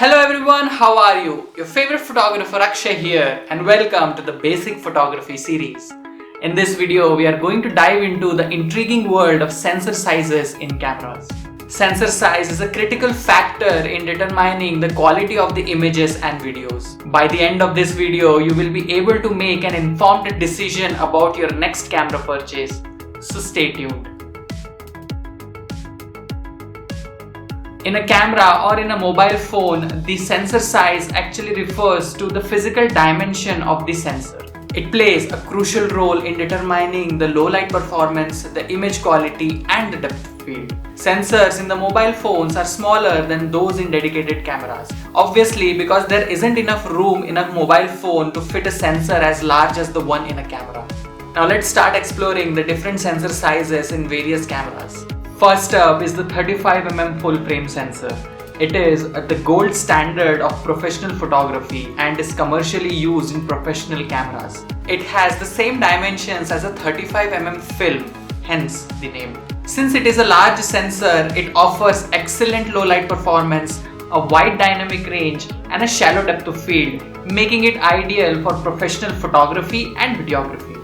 Hello everyone, how are you? Your favorite photographer Akshay here and welcome to the Basic Photography series. In this video, we are going to dive into the intriguing world of sensor sizes in cameras. Sensor size is a critical factor in determining the quality of the images and videos. By the end of this video, you will be able to make an informed decision about your next camera purchase. So stay tuned. In a camera or in a mobile phone, the sensor size actually refers to the physical dimension of the sensor. It plays a crucial role in determining the low light performance, the image quality, and the depth of field. Sensors in the mobile phones are smaller than those in dedicated cameras. Obviously, because there isn't enough room in a mobile phone to fit a sensor as large as the one in a camera. Now let's start exploring the different sensor sizes in various cameras. First up is the 35mm full-frame sensor. It is the gold standard of professional photography and is commercially used in professional cameras. It has the same dimensions as a 35mm film, hence the name. Since it is a large sensor, it offers excellent low light performance, a wide dynamic range, and a shallow depth of field, making it ideal for professional photography and videography.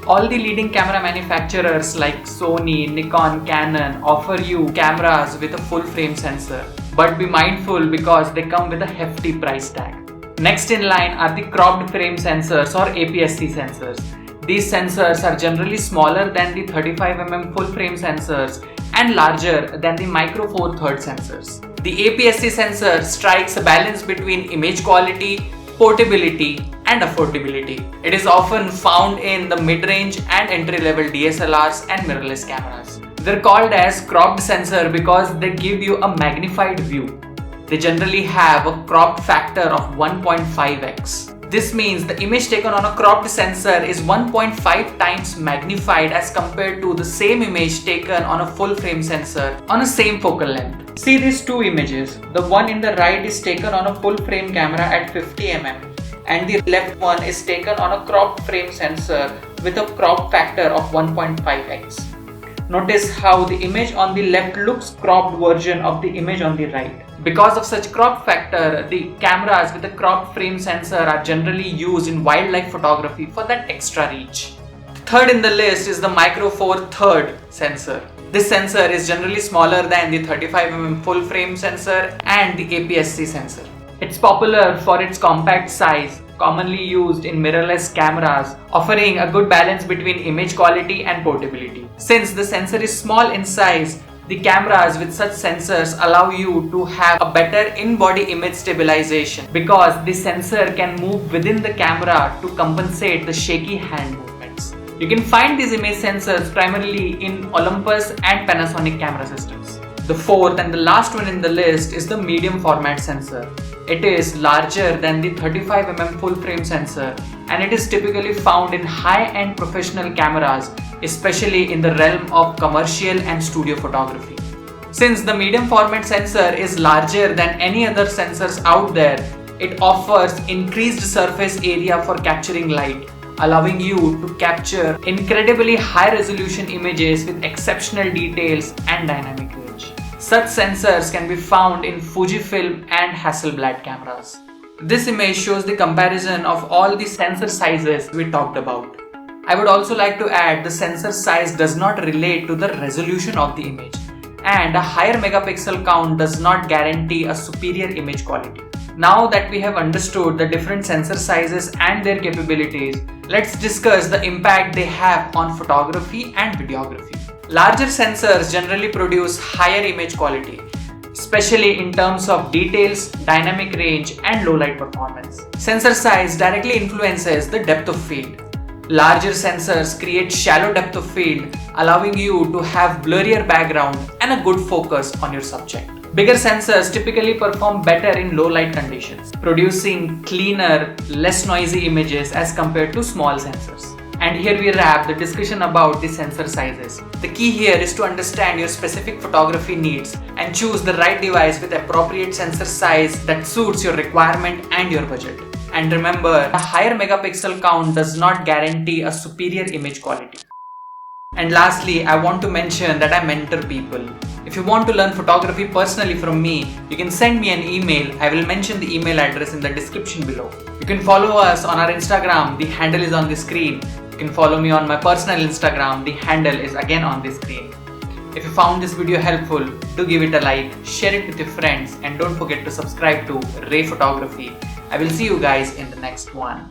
All the leading camera manufacturers like Sony, Nikon, Canon offer you cameras with a full frame sensor. But be mindful because they come with a hefty price tag. Next in line are the cropped frame sensors or APS-C sensors. These sensors are generally smaller than the 35mm full frame sensors and larger than the micro four thirds sensors. The APS-C sensor strikes a balance between image quality, portability, and affordability. It is often found in the mid-range and entry-level DSLRs and mirrorless cameras. They're called as cropped sensor because they give you a magnified view. They generally have a crop factor of 1.5x. This means the image taken on a cropped sensor is 1.5 times magnified as compared to the same image taken on a full frame sensor on a same focal length. See these two images. The one in the right is taken on a full frame camera at 50mm and the left one is taken on a cropped frame sensor with a crop factor of 1.5x. Notice how the image on the left looks cropped version of the image on the right. Because of such crop factor, the cameras with a cropped frame sensor are generally used in wildlife photography for that extra reach. Third in the list is the micro four third sensor. This sensor is generally smaller than the 35mm full frame sensor and the APS-C sensor. It's popular for its compact size, commonly used in mirrorless cameras, offering a good balance between image quality and portability. Since the sensor is small in size, the cameras with such sensors allow you to have a better in-body image stabilization because the sensor can move within the camera to compensate the shaky hand movements. You can find these image sensors primarily in Olympus and Panasonic camera systems. The fourth and the last one in the list is the medium format sensor. It is larger than the 35mm full frame sensor and it is typically found in high-end professional cameras, especially in the realm of commercial and studio photography. Since the medium format sensor is larger than any other sensors out there, it offers increased surface area for capturing light, allowing you to capture incredibly high resolution images with exceptional details and dynamic range. Such sensors can be found in Fujifilm and Hasselblad cameras. This image shows the comparison of all the sensor sizes we talked about. I would also like to add the sensor size does not relate to the resolution of the image, and a higher megapixel count does not guarantee a superior image quality. Now that we have understood the different sensor sizes and their capabilities, let's discuss the impact they have on photography and videography. Larger sensors generally produce higher image quality, especially in terms of details, dynamic range, and low light performance. Sensor size directly influences the depth of field. Larger sensors create shallow depth of field, allowing you to have blurrier background and a good focus on your subject. Bigger sensors typically perform better in low light conditions, producing cleaner, less noisy images as compared to small sensors. And here we wrap the discussion about the sensor sizes. The key here is to understand your specific photography needs and choose the right device with appropriate sensor size that suits your requirement and your budget. And remember, a higher megapixel count does not guarantee a superior image quality. And lastly, I want to mention that I mentor people. If you want to learn photography personally from me, you can send me an email. I will mention the email address in the description below. You can follow us on our Instagram. The handle is on the screen. You can follow me on my personal Instagram. The handle is again on the screen. If you found this video helpful, do give it a like, share it with your friends, and don't forget to subscribe to Ray Photography. I will see you guys in the next one.